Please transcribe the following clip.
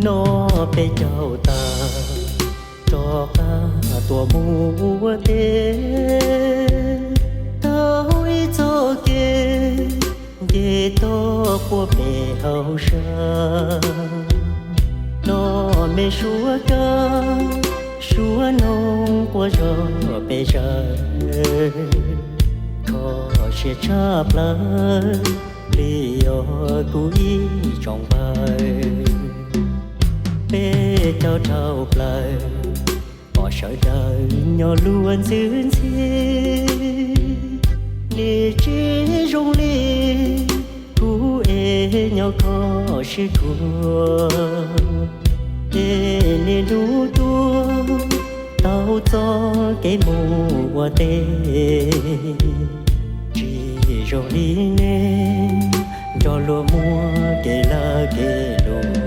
นอไปเจ้าตาจอกตาตัวมัวเตเต้าอีโจเกเกโตปัวเปเฮาชานอเมชัวกาชัวนงปัวจอเปชาขอเชียชาปลาเลียวกูอีจองไปเป้เจ้าเท่าปลายbỏ sợi đời nhỏ luôn duyên chi để chỉ rung ly cú ê nhỏ có sự thua ê nê đu tua tao cho cái mùa tê chỉ rung ly nê cho lúa mua cái là cái lúa